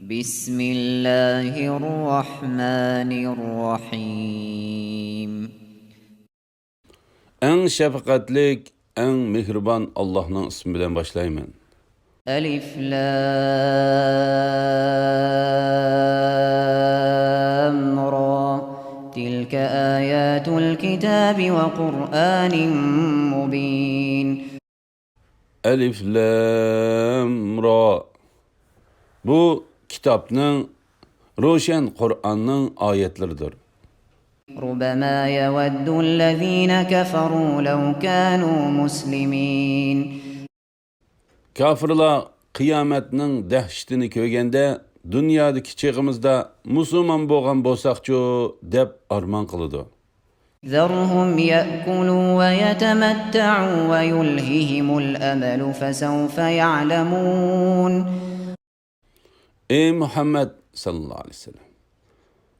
بسم الله الرحمن الرحيم En şefkatlik, en mihriban Allah'ın ismiyle başlayayım. ألف لام را تلك آيات الكتاب وقرآن مبين Elif, Lam, Ra. Bu kitapның, Roşen Kur'an'ın ayetleridir. ربما يود الذين كفروا لو كانوا مسلمين Kafirlar kıyametning dehşetini köygende, dünyadaki çağımızda Müslüman boğan bolsaqçu dep arman kılıdı. ذرهم يأكلوا ويتمتعوا ويلههم الأمل فسوف يعلمون Ey Muhammed sallallahu aleyhi ve sellem.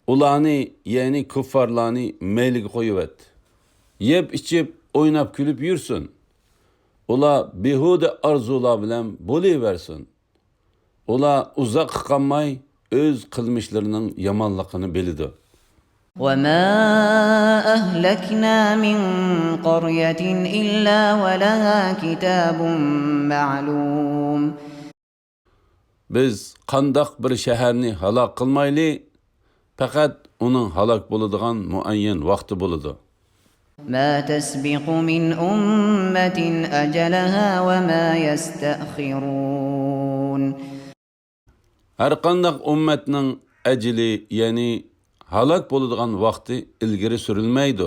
Ulanı yani kuffarlarını meylik koyuvet. Yep içip oynap gülüp yürsün. Ula bihude arzular bilen buluversin. Ula uzak kalmay öz kılmışlarının yamanlıkını belidi. وما أهلكنا من قرية إلا ولها كتاب معلوم Biz kandak bir şehirni halak kılmaylı, fakat onun halak buluduğun muayyen vakti buludu. ما تسبق من أمة أجلها وما يستأخرون Her kandak ümmetinin ecili yani halak buluduğun vakti ilgiri sürülmeydi,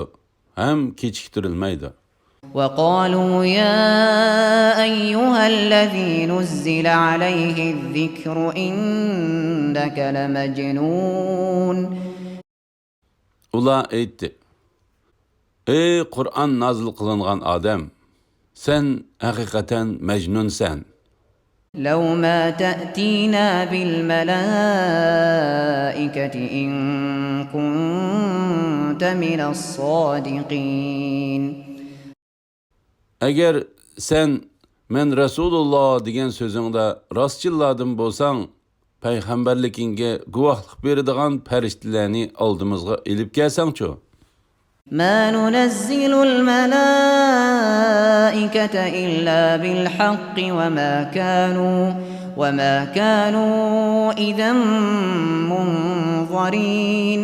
hem keçiktirilmeydi. وقالوا يا أيها الذي نزل عليه الذكر إنك لمجنون Ula eytti. Ey Kur'an nazil kılıngan Adem, sen hakikaten mecnun sen. لو ما تأتينا بالملائكة إن كنت من الصادقين Eğer sen men Resulullah degen sözünde rastçılladım bolsan, peygamberlikinge guvahlık berdigan periştilerini aldığımızga ilip gelsen-ço. ما ننزل الملائكة إلا بالحق وما كانوا إذا منظرين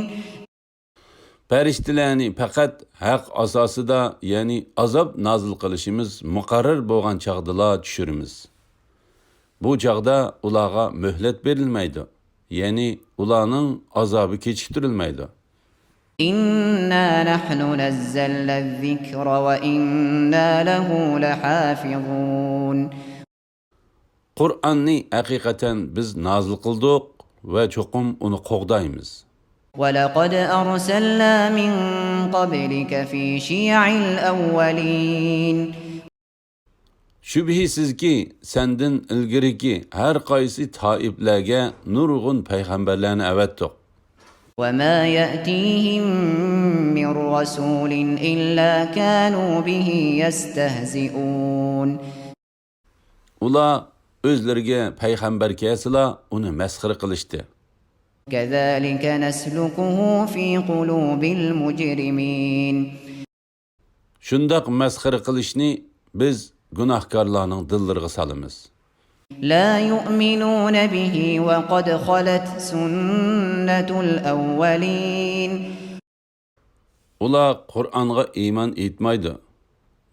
Periştilerini fakat hak asasıda yani azap nazil kılışımız mukarrer boğan çağdıla düşürümüz. Bu çağda ulağa mühlet verilmeydi. Yani ulağının azabı keçiktirilmeydi. إنا نحن نزلنا الذكر وإنا له لحافظون Kur'an'ı hakikaten biz nazil kıldık ve çokum onu qoğdayımız. ولقد أرسلنا من قبلك في شيع الأولين Şübhisiz ki sendin ilgiriki her kaysi taiplerge nurgun peygamberlerini evettik. وما يأتيهم من رسول إلا كانوا به يستهزئون Ula özlerge peygamber kesila onu meskır kılıştı. كذلك نسلكه في قلوب المجرمين Şundak meskır kılışını biz günahkarlarının dillirge salımız. لا يؤمنون به وقد خلت سنة الأولين Ula Kur'an'a iman etmaydı.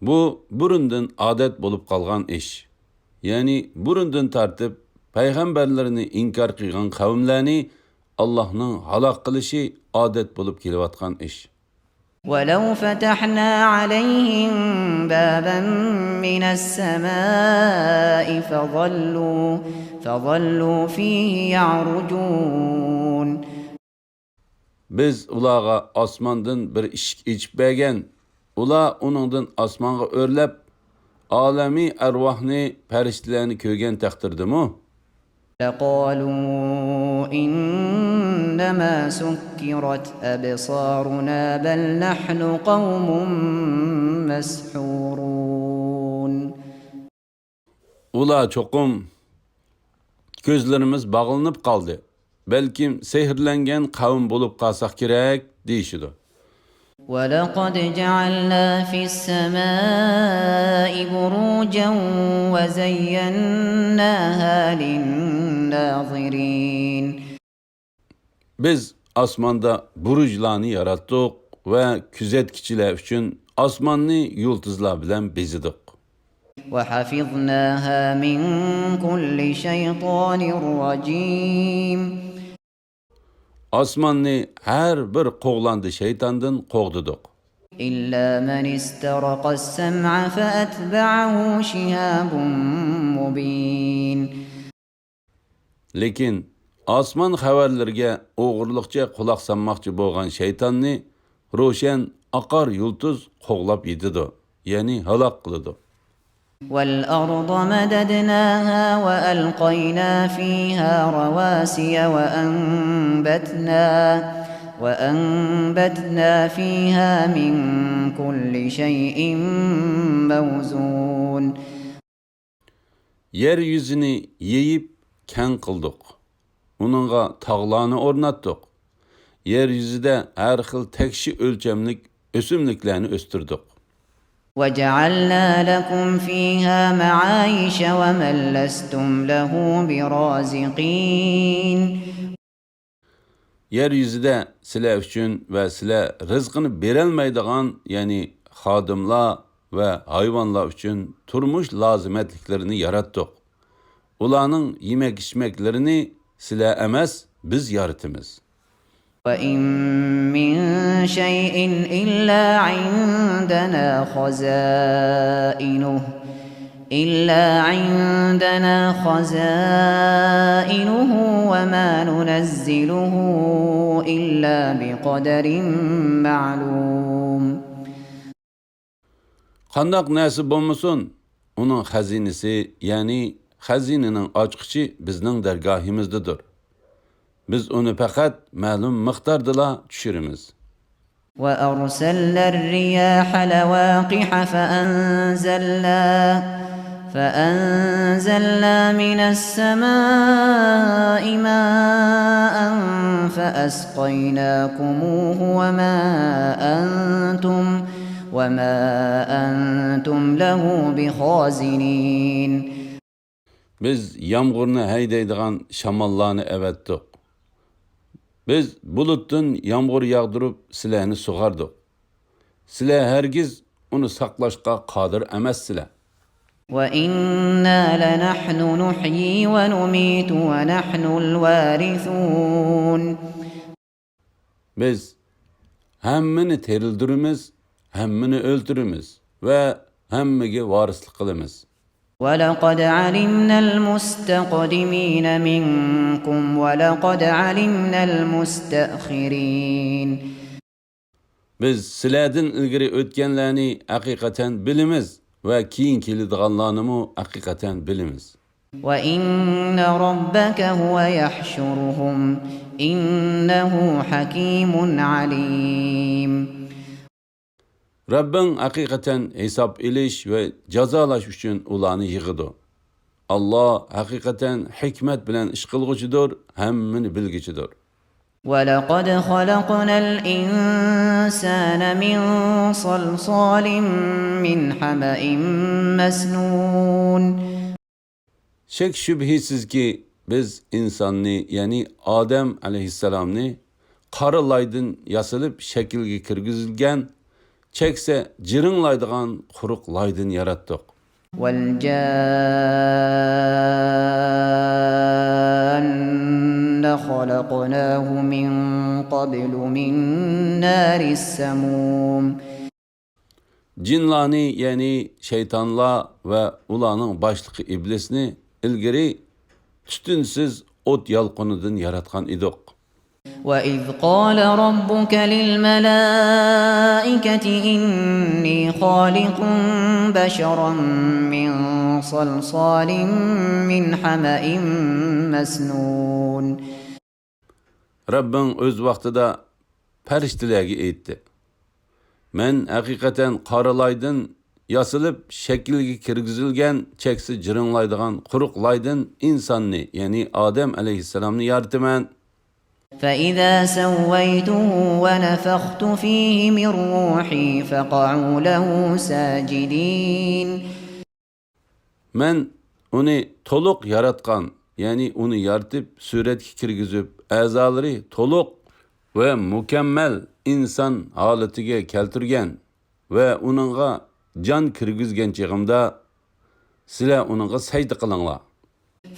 Bu burundan adet bulup kalgan iş. Yani burundan tartıp peygamberlerini inkar kılgan kavimlerini Allah'ın halak kılışı adet bulup kelivatkan iş. ولو فتحنا عليهم بابا من السماء فظلوا فيه يعرجون Biz ulağa asmandan bir işik içip bergen, ula onundan asmanga örlep, alemi ervahni, periştilerini köygen takdirdi mu? لقالوا إنما سكرت أبصارنا بل نحن قوم مسحورون Ula çokum, gözlerimiz bağlanıp kaldı. belkim sehrlengen kavim bulup kalsak gerek deyişidir. وَلَقَدْ جَعَلْنَا فِي السَّمَاءِ بُرُوجًا وَزَيَّنَّاهَا لِلنَّاظِرِينَ Biz asmanda buruclarını yarattık ve küzetkiçiler için asmanını yıldızlar bilen bezidik. وَحَفِظْنَاهَا مِنْ كُلِّ شَيْطَانٍ رَجِيمٍ Asmanını her bir qoğlandı şeytandan qoğduduk. إِلَّا مَنِ اسْتَرَقَ السَّمْعَ فَأَتْبَعَهُ شِهَابٌ مُبِينٌ Lekin asman xabarlarga o'g'irliqcha quloq solmoqchi bo'lgan shaytonni ro'shan aqar yulduz qo'g'lab yetidi, ya'ni halok qiladi. وَالْأَرْضَ مَدَدْنَاهَا وَأَلْقَيْنَا فِيهَا رَوَاسِيَ وَأَنبَتْنَا فِيهَا مِنْ كُلِّ شَيْءٍ مَوْزُونٍ Yeryüzünü yeyip keng qildik. Uningga tog'larni o'rnatdik. Yeryüzüde her xil tekşi ölçemlik ösümliklerini östürdük. وَجَعَلْنَا لَكُمْ فِيهَا مَعَايِشَ وَمَنْ لَسْتُمْ لَهُ بِرَازِقِينَ Yeryüzüde sizler üçün ve sizler rızkını berelmeydiğen, yani xadimlar ve hayvanlar üçün turmuş lazimetliklerini yarattık. Ulanın yemek içmeklerini sizler emez, biz yaratımız. وَإِن مِّن شَيْءٍ إِلَّا عِندَنَا خَزَائِنُهُ وَمَا نُنَزِّلُهُ إِلَّا بِقَدَرٍ مَّعْلُومٍ Qandaq näsi bolmasun, onun xazinesi, yani xazinenin açqıcı bizning dergahimizdedir. Biz onu faqat ma'lum miqdordala tushiramiz. وَأَرْسَلْنَا الرِّيَاحَ لَوَاقِحَ فَأَنزَلْنَا مِنَ السَّمَاءِ مَاءً فَأَسْقَيْنَاكُمُوهُ وَمَا أَنْتُمْ لَهُ بِخَازِنِينَ Biz yağmurni haydaydigan shamollarni evetdik. Biz bulutdan yağmur yağdırıp sizlarni sug'ardik. Sizlar hergiz uni saqlashga qodir emassizlar. وَإِنَّا لَنَحْنُ نُحْيِي وَنُمِيتُ وَنَحْنُ الْوَارِثُونَ Biz hammani terildirimiz, hammani o'ldirimiz ve hammaga varislik qilamiz. وَلَقَدْ عَلِمْنَا الْمُسْتَقْدِمِينَ مِنْكُمْ وَلَقَدْ عَلِمْنَا الْمُسْتَأْخِرِينَ Biz sizlardan ilgari o'tganlarni haqiqatan bilamiz ve keyin keladiganlarni haqiqatan bilamiz. وَإِنَّ رَبَّكَ هُوَ يَحْشُرُهُمْ إِنَّهُ حَكِيمٌ عَلِيمٌ Rabbin haqiqatan hesap ilish ve cazalash uchun ularni yig'idi. Allah haqiqatan hikmet bilan ish qilg'uchidir, hammani bilguchidir. وَلَقَدْ خَلَقْنَا الْإِنسَانَ مِنْ صَلْصَالٍ مِنْ حَمَإٍ مَسْنُونٍ Şek şübhisiz ki biz insanni, yani Adem aleyhisselamni qora laydın yasilib shakilga kirgizilgan, chekse jiringlaydigan quruq laydın yaratdik. وَالْجَانَّ خَلَقْنَاهُ مِنْ قَبْلُ مِنْ نَارِ السَّمُومِ Cinlarni, yani şeytanlar ve ulanın başlığı iblisni ilgiri tütünsiz ot yalqonidan yaratgan edik. وَإِذْ قَالَ رَبُّكَ لِلْمَلَائِكَةِ إِنِّي خَالِقٌ بَشَرًا مِنْ صَلْصَالٍ مِنْ حَمَإٍ مَسْنُونٍ Rabbin öz vaqtida farishtalarga aytdi: "Men haqiqatan qora laydın yasilib shakilga kirgizilgan, cheksiz jiringlaydigan quruq laydın insonni, yani Adem aleyhisselamni yarataman." فإذا سويته ونفخت فيه من روحي فقعوا له ساجدين. Men onu toluq yaratgan, yani onu yaratib, suratga kirgizib, a'zolari to'liq va mukammal inson holatiga keltirgan va uningga jon kirgizgan chig'imda sizlar uningga sajda qilinglar.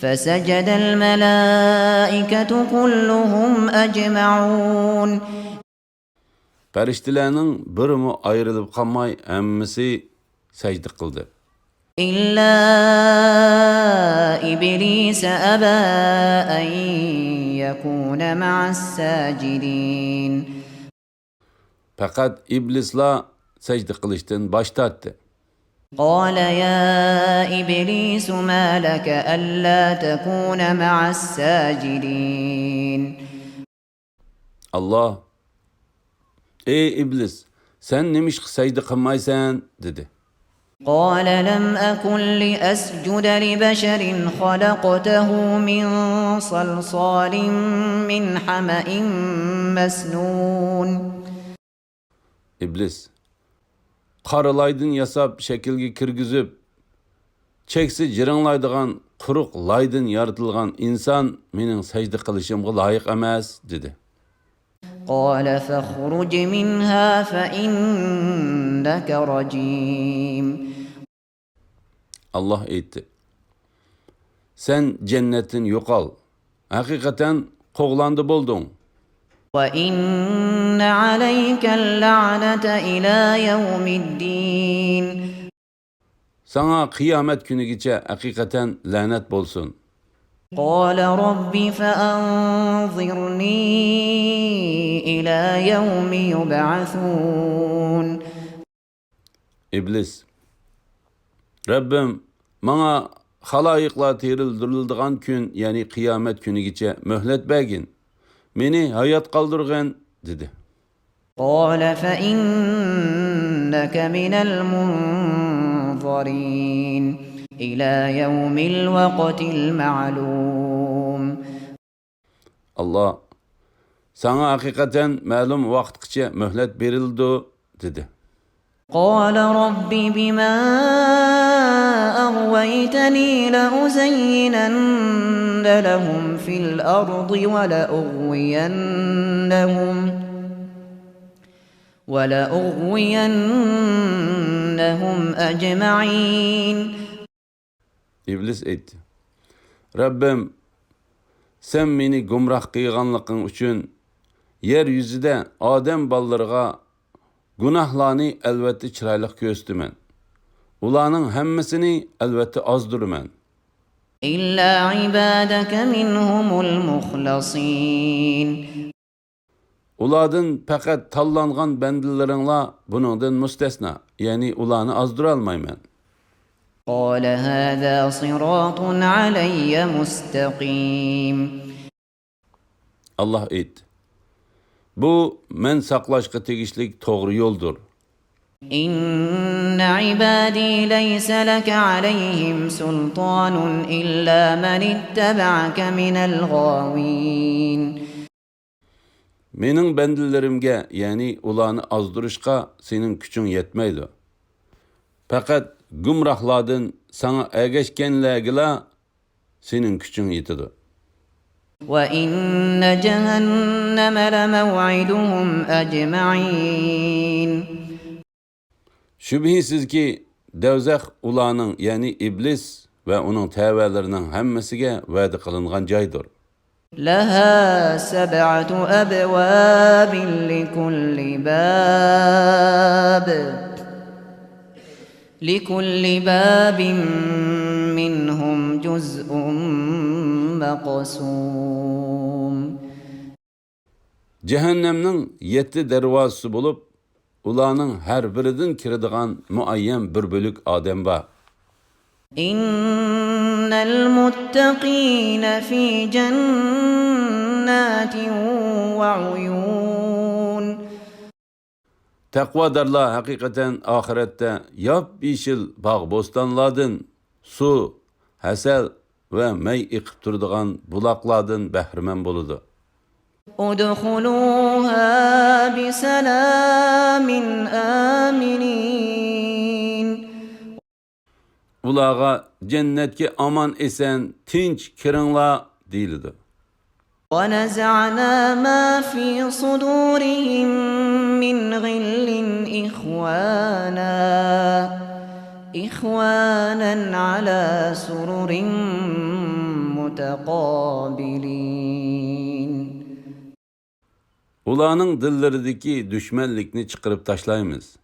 فسجد الملائكة كلهم أجمعون Farishtalarning birimi ayrilib qolmay hammasi sajda qildi. إلا إبليس أبى أن يكون مع الساجدين. Faqat iblislar sajda qilishdan bosh tortdi. قال يا إبليس ما لك ألا تكون مع الساجدين. Allah, ey iblis, sen nimiş sajda qilmaysan dedi. قال لم أكن لأسجد لبشر خلقته من صلصال من حمأ مسنون. İblis, qaralaydan yasab şekilga kirgizib, cheksi jiringlaydigan quruq laydan yaratilgan inson mening sajda qilishimga loyiq emas dedi. قال فاخرج منها فإنك رجيم. Allah aytdi. Sen cennetin yo'qol. Haqiqatan qo'g'landi bo'lding. وإن عليك اللعنة إلى يوم الدين. Sana qiyomat kunigacha haqiqatan la'nat bo'lsin. قال رب فأنظرني إلى يوم يبعثون. İblis, Rabbim, bana haloyiqlar tirildirildigan kun, yani qiyomat kunigacha möhlet bergin. Meni hayot qoldirgin dedi. قال فإنك من المنظرين إلى يوم الوقت المعلوم. Allah, sana haqiqatan ma'lum vaqtgacha möhlet berildi dedi. قال رب بما أغويتني لأزينن لهم في الأرض ولأغوينهم أجمعين. İblis aytdi. Rabbim, sen meni gumroh qilganliging uchun yer yuzida odam bolalarga gunohlarni albatta chiroyli ko'rsataman. Ularning hammasini albatta ozdiraman. إلا عبادك منهم المخلصين. Ulardan faqat tanlangan bandalaringlar buningdan mustasno, ya'ni ularni ozdira olmayman. قال هذا صراط علي مستقيم. Allah aytdi. Bu men saqlashga tegishli to'g'ri yo'ldir. إن عبادي ليس لك عليهم سلطان إلا من اتبعك من الغاوين. Mening bandalarimga, ya'ni ularni ozdirishga sening kuching yetmaydi. Faqat gumrohlardan sana ergashganlarga sening kuching yetadi. وإن جهنم لموعدهم أجمعين. Shubhisizki dovzax ularning, ya'ni iblis va uning tavalarining hammasiga va'da qilingan joydir. لها 7 أبواب لكل باب منهم جزء مقسوم. Cehennemning 7 darvozasi bo'lib, ularning har biridan kiradigan muayyan bir bölük odam bor. إن المتقين في جنات وعيون. Taqvodorlar haqiqatan oxiratda yop-yeshil bog' bo'stonlardan suv, hasal va may iqib turadigan buloqlardan bahramand bo'ladi. ادخلوها بسلام آمنين. Ulağa cennetke aman esen tinç kiringlar deyildi. ونزعنا ما في صدورهم من غل إخوانا على سرر متقابلين. Ulanın dillerdeki düşmanlikni çıkarıp taşlaymiz.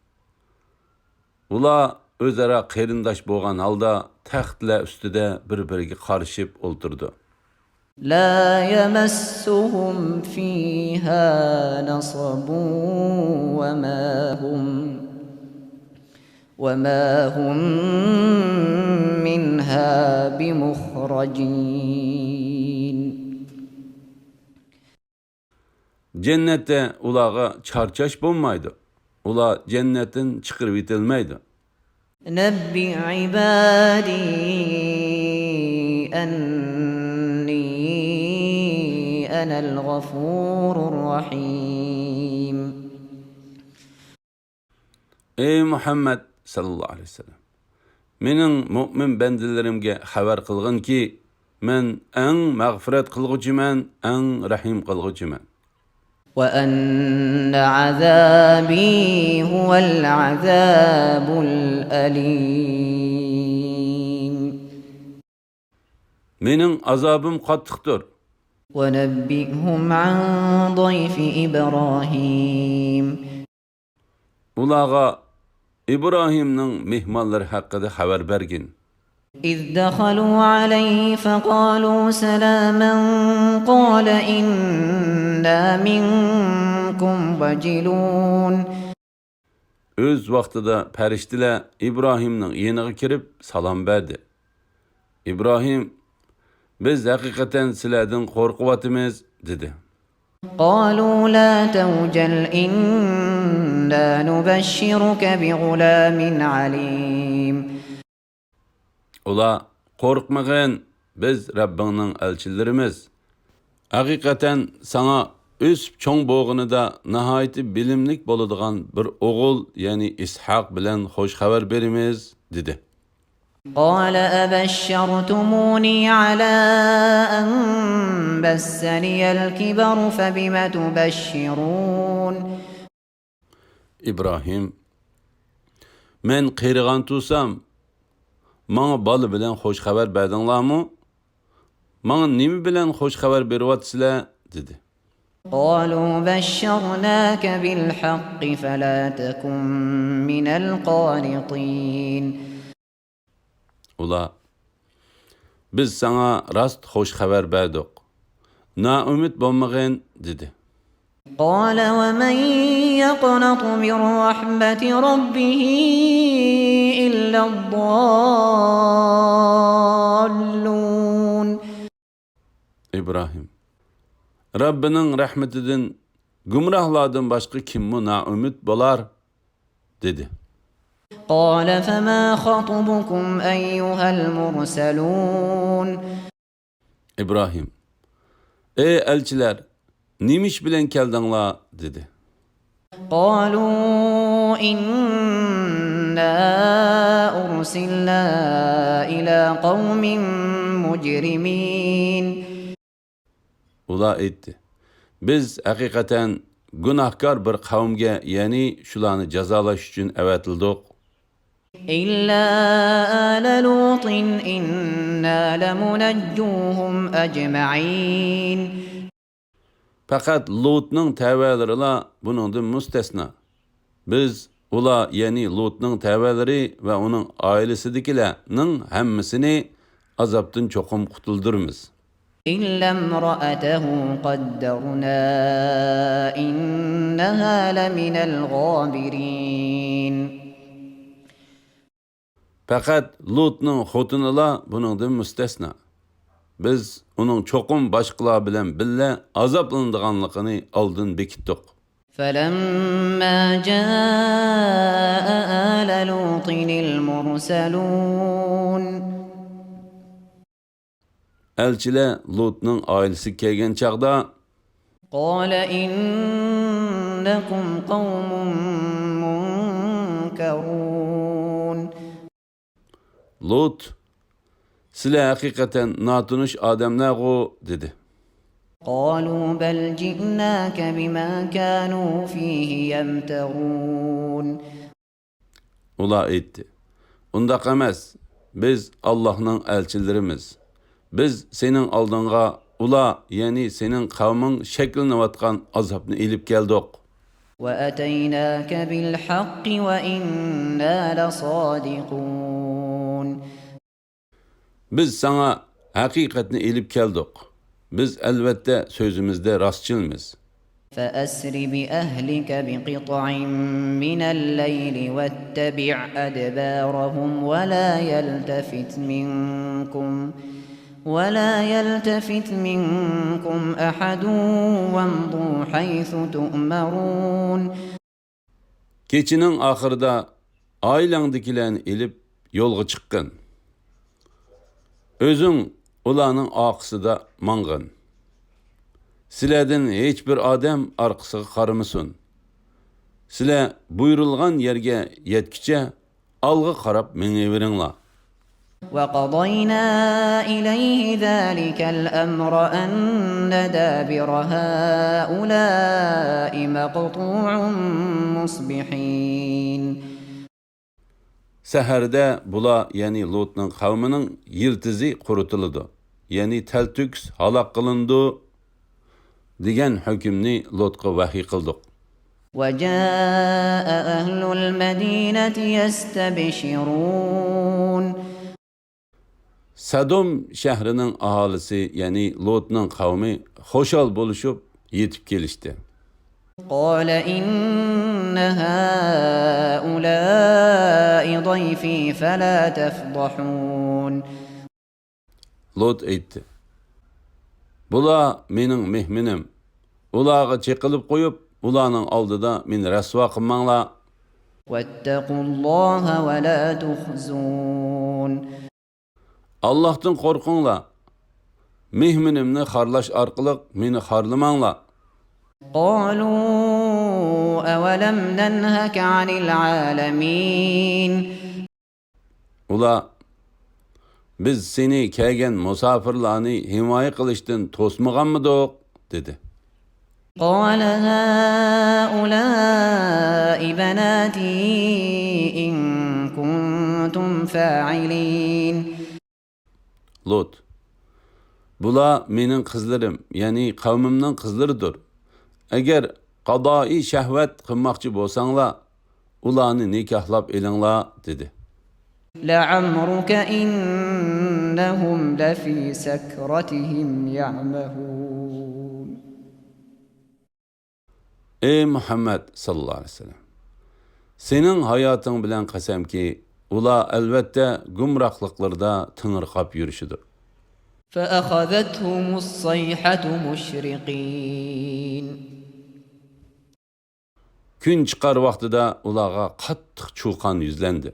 Ula özara qerindaş bolgan halda taxtla üstüde bir-biriga qarışıp olturdu. لا يمسهم فيها نصب وما هم منها بمخرجين. Cennette ulağa çarçaş bolmaydı. Ula cennetin çıkırıp itilmeydi. نبئ عبادي أني أنا الغفور الرحيم. Ey Muhammed sallallahu aleyhi ve sellem. Mening mu'min bendilerimge xabar qilgin ki, men eng mağfiret qilguchiman, eng rahim qilguchiman. وأن عذابي هو العذاب الأليم. Mening azabım qattiqdir. ونبئهم عن ضيف إبراهيم. Ulağa İbrahimning mehmonlari haqida xabar bergin. إذ دخلوا عليه فقالوا سلاما قال إنا منكم وجلون. Öz vaqtida farishtalar İbrahimning yeniga kirib salom berdi. İbrahim, biz haqiqatan sizlardan qo'rqyapmiz dedi. قالوا لا توجل إنا نبشرك بغلام عليم. Ula, qo'rqmag'in, biz Rabbingning elchilarimiz. Haqiqatan sana o'sib cho'ng bo'g'inida nihoyatda bilimlik bo'ladigan bir o'g'il, ya'ni Ishoq bilan xo'sh xabar beramiz dedi. قال أبشرتموني على أن مسني الكبر فبم تبشرون. İbrahim, men qiyrigan tursam, mana bola bilan xo'sh xabar berdinglarmi? Mana nima bilan xo'sh xabar beryapsizlar dedi. قالوا بشرناك بالحق فلا تكن من القانطين. Ula, biz sana rast xo'sh xabar berdik. Naumid bo'lmag'in dedi. قال ومن يقنط من رحمة ربه إلا الضالون. İbrahim, Rabbinin rahmetinden gumrahlardan başka kim mi naumid bo'lar dedi. قال فما خطبكم أيها المرسلون. İbrahim, ey elçiler, nimiş bilen keldinglar dedi. قالوا إنا أرسلنا إلى قوم مجرمين. Ula aytdi. Biz hakikaten günahkar bir kavmge, yani şularni cezalash uchun avatildik. إلا آل لوط إنا لمنجوهم أجمعين. Fakat Lut'ning təvələrlə bunundan müstəsna. Biz ula, yani Lut'ning təvələri və onun ailəsidikilərinin həmmisini azabdan çoxum qutuldurmiz. إلا امرأته قدرنا إنها لمن الغابرين. Fakat Lut'ning xotinila bunundan müstəsna. Biz onun çoxum başqalar bilan billa azablanadiganligini oldin bekitdik. فلما جاء آل لوط المرسلون. Elçiler Lut'ning oilasi kelgan chaqda قال إنكم قوم منكرون Lut, sizler hakikaten natunuş adamlar dedi. قالوا بل جئناك بما كانوا فيه يمترون Ula aytdi. Undaq emas. Biz Allah'ın elçilerimiz. Biz senin aldığına ula yani senin kavmin şekilleniyatkan azapını ilip geldik. وأتيناك بالحق وإنا لصادقون Biz sana hakikatini ilip geldik. Biz elbette sözümüzde rastçılmız. فأسر بأهلك بقطع من الليل واتبع أدبارهم ولا يلتفت منكم أحد وامضوا حيث تؤمرون Keçinin ahırda ailendekilerini ilip yolga çıkkın. Özün ulanın akısı mangın. Siledin hiçbir adam arkasıga qarımısın. Sile buyurulgan yerge yetkiçe algı qarap meneveringla. وقضينا إليه ذلك الأمر أن دابر هؤلاء مقطوع مصبحين Seherde bula yani Lut'un kavminin yıltızi kurutuludu. Yani teltüks halak kılındı diyen hükümni Lut'a vahiy kıldık. وجاء أهل المدينة يستبشرون Sadom şehrinin ahalisi yani Lut'un kavmi hoşal buluşup yetip gelişti. قال إن هؤلاء ضيفي فلا تفضحون Lut aytdi. Bula mening mehminim. Ulağı çekilip koyup ulanın aldıda men rasva qılmanglar. واتقوا الله ولا تخزون Allah'tan korkunglar. Mehminimni harlaş arqılıq meni harlamanglar. قالوا أولم ننهك عن العالمين Ula biz seni kelgen musafirlarni himoya qilishdan to'smaganmidik dedi. قال هؤلاء بناتي إن كنتم فاعلين Lut bula mening qizlarim yani qavmimning qizlaridir. Agar qadoi shahvat qilmoqchi bo'lsanglar ularni nikohlab elinglar dedi. لعمرك إنهم لفي سكرتهم يعمهون Ey Muhammed sallallahu aleyhi ve sellem. Senin hayatın bilen qasamki ula elbette gumraqlıqlarda tınırqap yürüşüdür. فأخذتهم الصيحة مشرقين Gün çıkar vaxtida ulağa qattiq çuqan yüzlendi.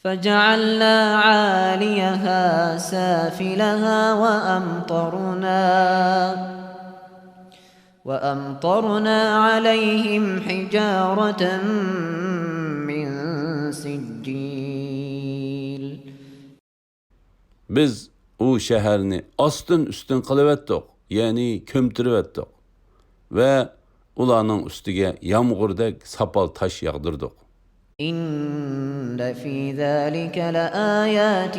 فجعلنا عاليها سافلها وأمطرنا عليهم حجارة من سجيل Biz o şehrini astın üstün qılıvetdik, yani kömtürüvetdik ve ulanın üstüge yağmurdek sapal taş yağdırdık. إن في ذلك لآيات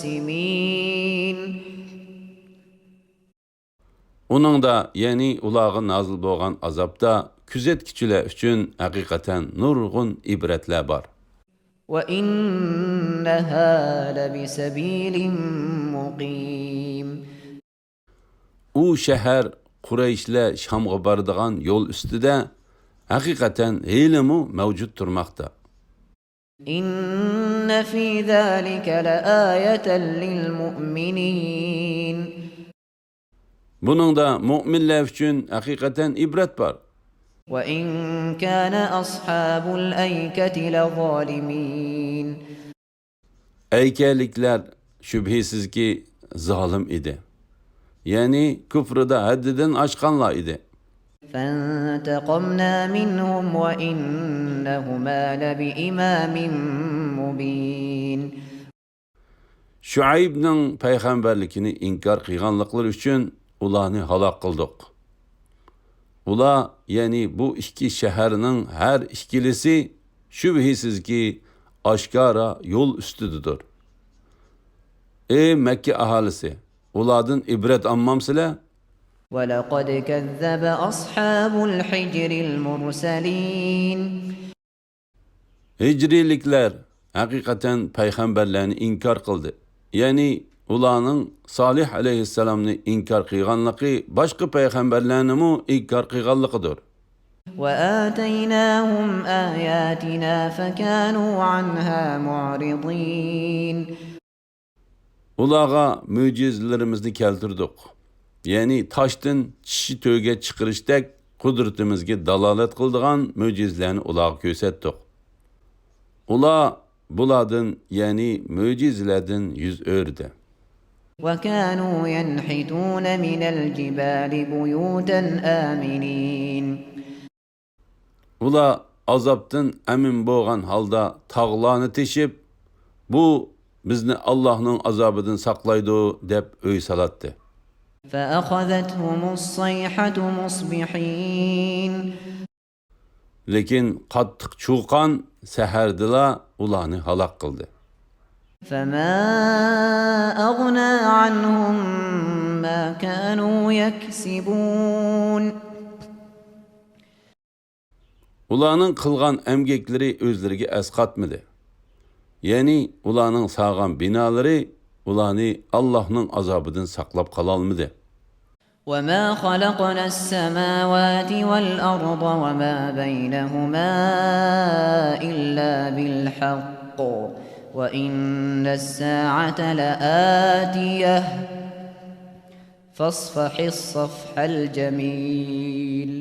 للمتوسمين Onun da yani ulağı nazil boğan azapta küzetkiçiler üçün hakikaten nurgun ibretler var. وإنها لبسبيل مقيم O şehir Kureyşle Şam'a bardığan yol üstüde hakikaten heylimu mevcut durmakta. إن في ذلك لآية للمؤمنين Bunun da müminler üçün hakikaten ibret var. وإن كان أصحاب الأيكة لظالمين Eykelikler şüphesiz ki zalim idi. Yani küfrüde haddinden aşkanlar idi. فانتقمنا منهم وإنهما لبإمام مبين. Şuayb'nin peygamberlikini inkar kıyganlıkları için ularını halak kıldık. Ula yani bu iki şehirinin her ikilisi şüphesiz ki aşkara yol üstüdür. Ey Mekke ahalisi, uladın ibret anmamsıla? ولقد كذب أصحاب الحجر المرسلين. Hicrilikler hakikaten peygamberlerini inkar kıldı. Yani ulanın Salih aleyhisselamını inkar kıyganlığı başka peygamberlerini mu inkar kıyganlıqıdır. وآتيناهم آياتنا فكانوا عنها معرضين. Ulağa mücizelerimizni keltirdik. Yani taştın çişi tövge çıkırıştek kudretimizge dalalet kıldığan mücizelerini ulağa kösettik. Ula buladın yani mücizelerden yüz ördü. وكانوا ينحتون من الجبال بيوتا آمنين. Ula azaptın emin boğan halda tağlarını teşip bu bizni Allah'ın azabıdan saklaydı dep öy salattı. فأخذتهم الصيحة مصبحين. Lekin qattiq çuğqan seherdila ulanı halak kıldı. فما أغنى عنهم ما كانوا يكسبون. Ulanın kılgan emgekleri özlerine esqatmadı. Yani ulanın sağan binaları ulanı Allah'ın azabıdan saklap kalalmadı. وما خلقنا السماوات والأرض وما بينهما إلا بالحق وإن الساعة لآتية فاصفح الصفح الجميل.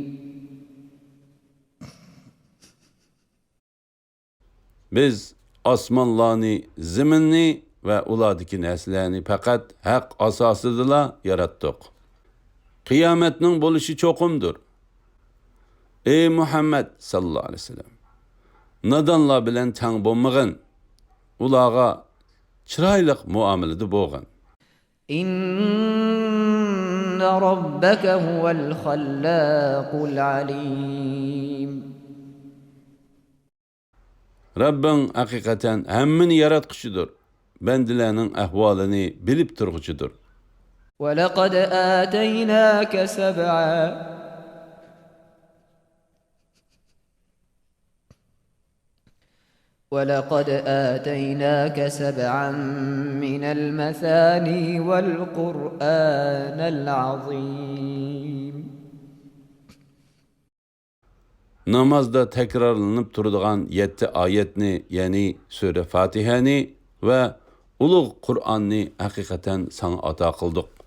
Biz osmonlarni, ziminni ve ulardaki neslerini fakat haq asosida yarattık. Qiyomatning bo'lishi cho'qimdir. Ey Muhammed sallallohu alayhi vasallam, nadonlar bilan tang bo'lmag'in. Ularga chiroyli muomalada bo'lg'in. إن ربك هو الخلاق العليم. Rabbin haqiqatan hammani yaratquchidir. Bandilarning ahvolini bilib turg'uchidir. ولقد آتيناك سبعا من المثاني والقرآن العظيم. Namazda tekrarlanıp turduğan 7 ayetni yani Sure Fatihani ve Ulug Kur'an'ni hakikaten sana ata kıldık.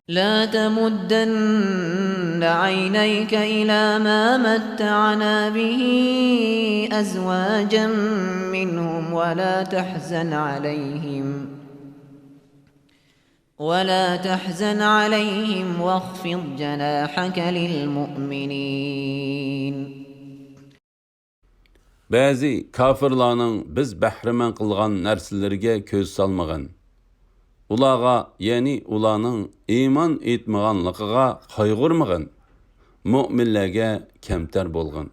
لا تمدن عينيك إلى ما متعنا به أزواجا منهم ولا تحزن عليهم واخفض جناحك للمؤمنين. Bazı kafirlarning biz bahriman qilgan narsalarga ko'z salmag'in. Ularga, yani ularning iymon etmaganligiga qayg'urmag'in. Mu'minlarga kamtar bo'lg'in.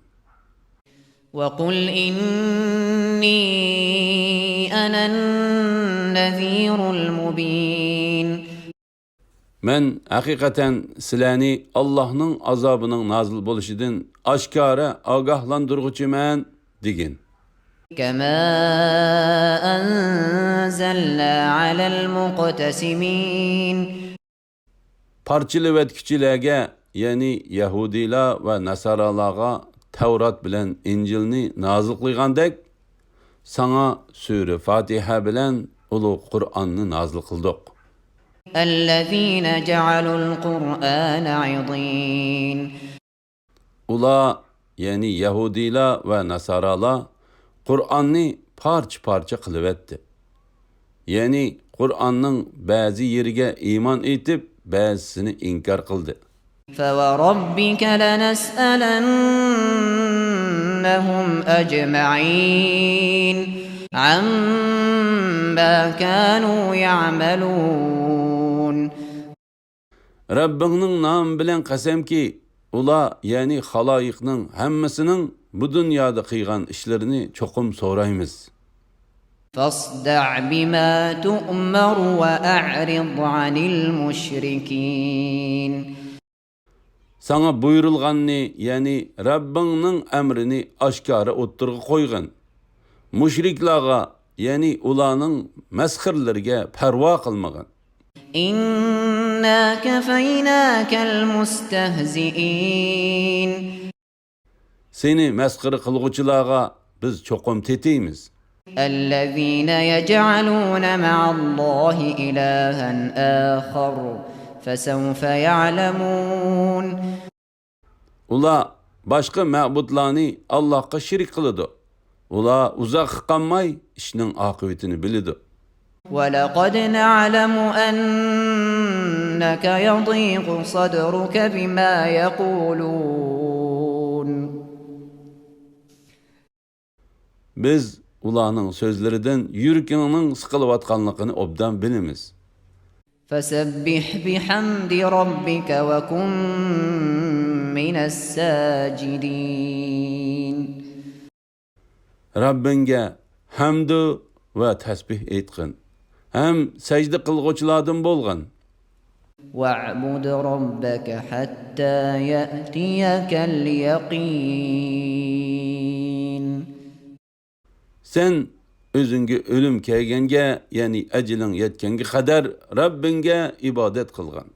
وقل إني أنا النذير المبين. Men hakikaten sizlarni Allah'ның azabının nazil bo'lishidin oshkora ogohlantirguchiman degin. كما أنزلنا على المقتسمين. Parchilevetkichilarga, yani Yahudilar ve Nasaralarga Tevrat bilen İncilni nazil qilgandek, sana Sure Fatiha bilen Ulug Kur'an'ni nazil qildik. الذين جعلوا القرآن عضين. Ula, yani Yahudilar ve Nasaralar Kur'an'ni parça qilivetdi. Yani Kur'an'ның bazı yeriga iman etip, ba'zisini inkar qildi. فوربك لنسألنهم أجمعين عما كانوا يعملون. Rabbingning nomi bilan qasamki, ular, ya'ni xaloyiqning hammasining bu dunyoda qilgan ishlarini cho'qim so'raymiz. فاصدع بما تؤمر وأعرض عن المشركين. Sana buyurulganni, ya'ni Rabbingning amrini oshkora o'ttirga qo'ygan. Mushriklarga, ya'ni ularning masxirlariga parvo qilmagan. إنا كفيناك المستهزئين. Seni masxir qilg'uchilarga biz cho'qim tetiymiz. الذين يجعلون مع الله إلها آخر فسوف يعلمون. Ular boshqa ma'budlarni Allohga shirik qiladi. Ular uzoq qolmay ishning oqibatini biladi. ولقد نعلم أنك يضيق صدرك بما يقولون. Biz ularning so'zlaridan yuragingning siqilayotganligini obdan bilamiz. فسبح بحمد ربك وكن من الساجدين. Rabbinga hamd va tasbih aytqin. Ham sajda qilg'uvchilardan bo'lgan. واعبد ربك حتى يأتيك اليقين. Sen o'zingga o'lim kelganga, ya'ni ajiling yetganga qadar Rabbinga ibodat qilgan.